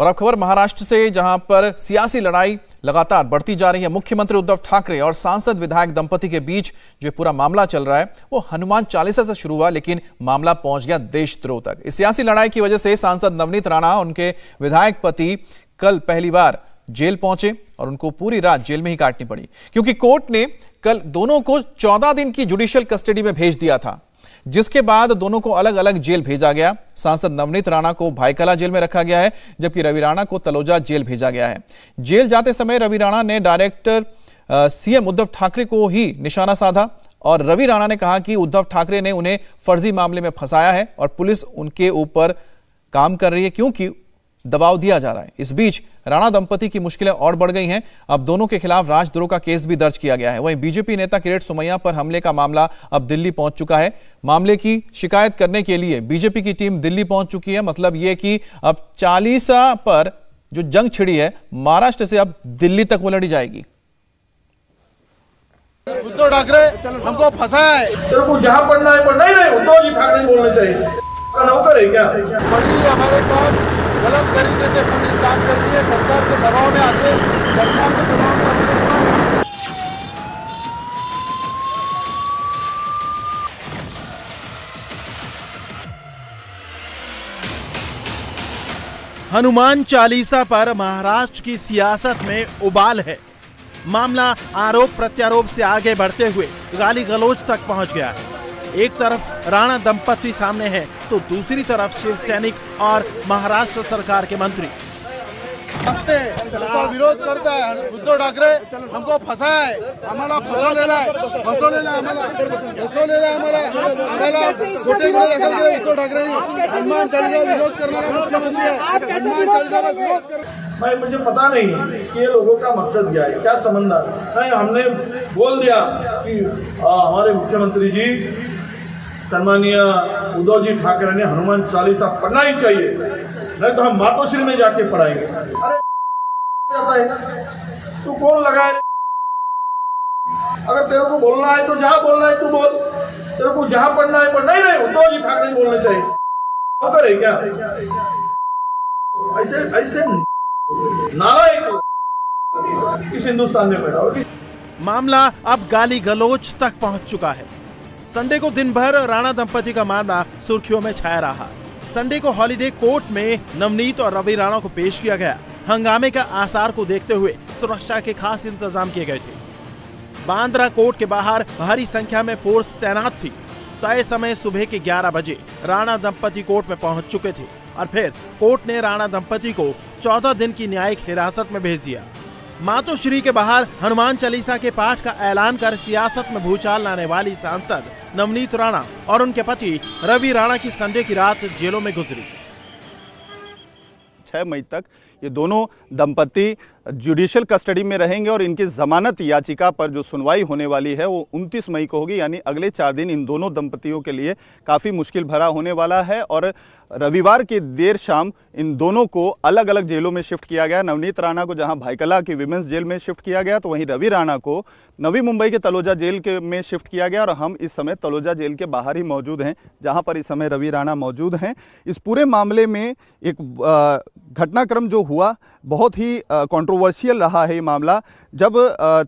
और अब खबर महाराष्ट्र से, जहां पर सियासी लड़ाई लगातार बढ़ती जा रही है। मुख्यमंत्री उद्धव ठाकरे और सांसद विधायक दंपति के बीच जो पूरा मामला चल रहा है वो हनुमान चालीसा से शुरू हुआ, लेकिन मामला पहुंच गया देशद्रोह तक। इस सियासी लड़ाई की वजह से सांसद नवनीत राणा, उनके विधायक पति कल पहली बार जेल पहुंचे और उनको पूरी रात जेल में ही काटनी पड़ी, क्योंकि कोर्ट ने कल दोनों को 14 दिन की जुडिशियल कस्टडी में भेज दिया था, जिसके बाद दोनों को अलग अलग जेल भेजा गया। सांसद नवनीत राणा को भाईकला जेल में रखा गया है, जबकि रवि राणा को तलोजा जेल भेजा गया है। जेल जाते समय रवि राणा ने डायरेक्टर सीएम उद्धव ठाकरे को ही निशाना साधा और रवि राणा ने कहा कि उद्धव ठाकरे ने उन्हें फर्जी मामले में फंसाया है और पुलिस उनके ऊपर काम कर रही है क्योंकि दबाव दिया जा रहा है। इस बीच राणा दंपति की मुश्किलें और बढ़ गई हैं। अब दोनों के खिलाफ राजद्रोह का केस भी दर्ज किया गया है। वहीं बीजेपी नेता किरीट सोमैया पर हमले का मामला अब दिल्ली पहुंच चुका है। मामले की शिकायत करने के लिए बीजेपी की टीम दिल्ली पहुंच चुकी है। मतलब यह कि अब चालीसा पर जो जंग छिड़ी है महाराष्ट्र से अब दिल्ली तक वो लड़ी जाएगी। उद्धव ठाकरे हमको फंसाया है। तेरे को जहां पढ़ना है पढ़ना ही नहीं, उद्धव जी ठाकरे बोलना चाहिए। नौकर है क्या? हमारे साथ गलत तरीके से पुलिस काम करती है, सरकार के दबाव में आते, सरकार के दबाव में हनुमान चालीसा पर महाराष्ट्र की सियासत में उबाल है। मामला आरोप प्रत्यारोप से आगे बढ़ते हुए गाली गलौज तक पहुंच गया है। एक तरफ राणा दंपति सामने है तो दूसरी तरफ शिव सैनिक और महाराष्ट्र सरकार के मंत्री विरोध करता है। उद्धव ठाकरे हमको फंसाया है, हमारा फसवलेला है, गोटे दखल केलं उद्धव ठाकरेंनी। हनुमान चालीसा विरोध करणारा मुख्यमंत्री है, हनुमान चालीसा विरोध कर। भाई मुझे पता नहीं कि ये लोगों का मकसद क्या है, क्या समझना है। हमने बोल दिया कि हमारे मुख्यमंत्री जी सम्मानीय उद्धव जी ठाकरे ने हनुमान चालीसा पढ़ना ही चाहिए, नहीं तो हम मातोश्री में जाके पढ़ाएंगे। अरे जाता है तू कौन लगाए? अगर तेरे को बोलना है तो जहां बोलना है तू बोल, तेरे को जहां पढ़ना है पढ़ना ही नहीं, उद्धव जी ठाकरे बोलना चाहिए। नौकर है क्या? ऐसे ऐसे नालायक इस हिंदुस्तान में पैदा होगी। मामला अब गाली गलौज तक पहुंच चुका है। संडे को दिन भर राणा दंपति का मामला सुर्खियों में छाया रहा। संडे को हॉलिडे कोर्ट में नवनीत और रवि राणा को पेश किया गया। हंगामे का आसार को देखते हुए सुरक्षा के खास इंतजाम किए गए थे। बांद्रा कोर्ट के बाहर भारी संख्या में फोर्स तैनात थी। तय समय सुबह के 11 बजे राणा दंपति कोर्ट में पहुंच चुके थे और फिर कोर्ट ने राणा दंपति को 14 दिन की न्यायिक हिरासत में भेज दिया। मातोश्री के बाहर हनुमान चालीसा के पाठ का ऐलान कर सियासत में भूचाल लाने वाली सांसद नवनीत राणा और उनके पति रवि राणा की संडे की रात जेलों में गुजरी। 6 मई तक ये दोनों दंपति जुडिशियल कस्टडी में रहेंगे और इनकी जमानत याचिका पर जो सुनवाई होने वाली है वो 29 मई को होगी। यानी अगले 4 दिन इन दोनों दंपतियों के लिए काफ़ी मुश्किल भरा होने वाला है। और रविवार की देर शाम इन दोनों को अलग अलग जेलों में शिफ्ट किया गया। नवनीत राणा को जहां भाईकला की विमेंस जेल में शिफ्ट किया गया, तो वहीं रवि राणा को नवी मुंबई के तलोजा जेल के में शिफ्ट किया गया। और हम इस समय तलोजा जेल के बाहर ही मौजूद हैं, जहां पर इस समय रवि राणा मौजूद हैं। इस पूरे मामले में एक घटनाक्रम जो हुआ बहुत ही कंट्रोवर्शियल रहा है ये मामला। जब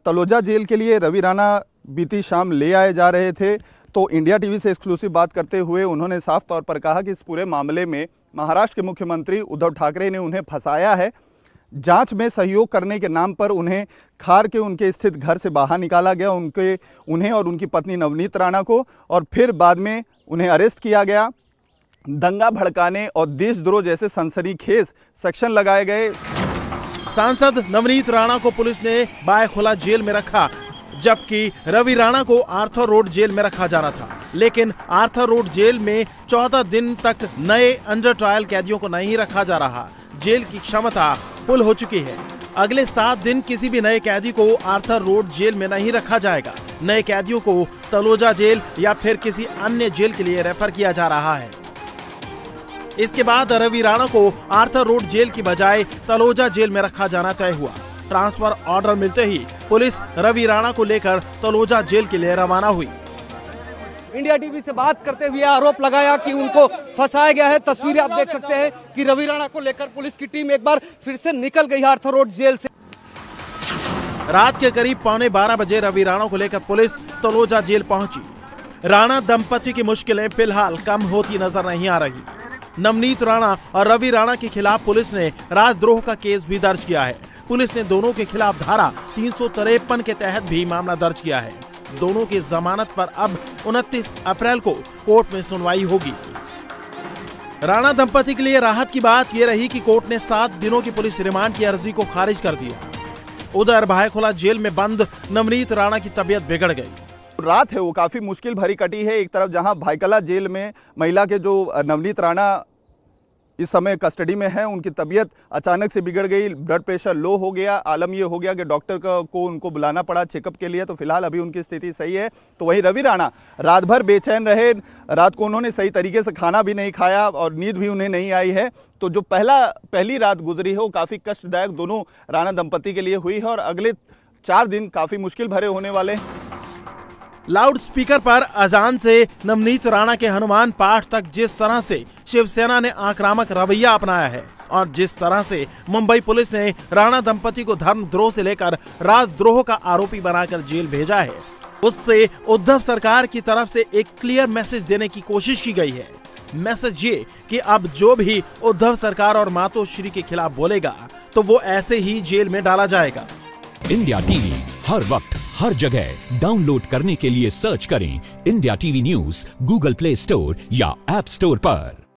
तलोजा जेल के लिए रवि राणा बीती शाम ले आए जा रहे थे तो इंडिया टीवी से एक्सक्लूसिव बात करते हुए उन्होंने साफ तौर पर कहा कि इस पूरे मामले में महाराष्ट्र के मुख्यमंत्री उद्धव ठाकरे ने उन्हें फंसाया है। जांच में सहयोग करने के नाम पर उन्हें खार के उनके स्थित घर से बाहर निकाला गया, उन्हें और उनकी पत्नी नवनीत राणा को, और फिर बाद में उन्हें अरेस्ट किया गया। दंगा भड़काने और देशद्रोह जैसे सनसनीखेज सेक्शन लगाए गए। सांसद नवनीत राणा को पुलिस ने बायखुला जेल में रखा, जबकि रवि राणा को आर्थर रोड जेल में रखा जाना था। लेकिन आर्थर रोड जेल में 14 दिन तक नए अंडर ट्रायल कैदियों को नहीं रखा जा रहा। जेल की क्षमता फुल हो चुकी है। अगले 7 दिन किसी भी नए कैदी को आर्थर रोड जेल में नहीं रखा जाएगा। नए कैदियों को तलोजा जेल या फिर किसी अन्य जेल के लिए रेफर किया जा रहा है। इसके बाद रवि राणा को आर्थर रोड जेल की बजाय तलोजा जेल में रखा जाना तय हुआ। ट्रांसफर ऑर्डर मिलते ही पुलिस रवि राणा को लेकर तलोजा जेल के लिए रवाना हुई। इंडिया टीवी से बात करते हुए आरोप लगाया कि उनको फंसाया गया है। तस्वीरें आप देख सकते हैं कि रवि राणा को लेकर पुलिस की टीम एक बार फिर से निकल गई हार्थो रोड जेल से। रात के करीब 11:15 बजे रवि राणा को लेकर पुलिस तलोजा जेल पहुंची। राणा दंपति की मुश्किलें फिलहाल कम होती नजर नहीं आ रही। नवनीत राणा और रवि राणा के खिलाफ पुलिस ने राजद्रोह का केस भी दर्ज किया है। पुलिस ने दोनों के खिलाफ धारा 353 के तहत भी मामला दर्ज किया है। दोनों की जमानत पर अब 29 अप्रैल को कोर्ट में सुनवाई होगी। राणा दंपति के लिए राहत की बात यह रही कि कोर्ट ने 7 दिनों की पुलिस रिमांड की अर्जी को खारिज कर दिया। उधर भायखोला जेल में बंद नवनीत राणा की तबीयत बिगड़ गई। रात है वो काफ़ी मुश्किल भरी कटी है। एक तरफ जहां भायखला जेल में महिला के जो नवनीत राणा इस समय कस्टडी में है, उनकी तबीयत अचानक से बिगड़ गई, ब्लड प्रेशर लो हो गया। आलम ये हो गया कि डॉक्टर को उनको बुलाना पड़ा चेकअप के लिए, तो फिलहाल अभी उनकी स्थिति सही है। तो वहीं रवि राणा रात भर बेचैन रहे, रात को उन्होंने सही तरीके से खाना भी नहीं खाया और नींद भी उन्हें नहीं आई है। तो जो पहली रात गुजरी है वो काफ़ी कष्टदायक दोनों राणा दंपति के लिए हुई है और अगले 4 दिन काफ़ी मुश्किल भरे होने वाले। लाउड स्पीकर पर अजान से नवनीत राणा के हनुमान पाठ तक जिस तरह से शिवसेना ने आक्रामक रवैया अपनाया है और जिस तरह से मुंबई पुलिस ने राणा दंपति को धर्मद्रोह से लेकर राजद्रोह का आरोपी बनाकर जेल भेजा है, उससे उद्धव सरकार की तरफ से एक क्लियर मैसेज देने की कोशिश की गई है। मैसेज ये कि अब जो भी उद्धव सरकार और मातोश्री के खिलाफ बोलेगा तो वो ऐसे ही जेल में डाला जाएगा। इंडिया टीवी हर वक्त हर जगह डाउनलोड करने के लिए सर्च करें India TV news Google play store या ऐप स्टोर पर।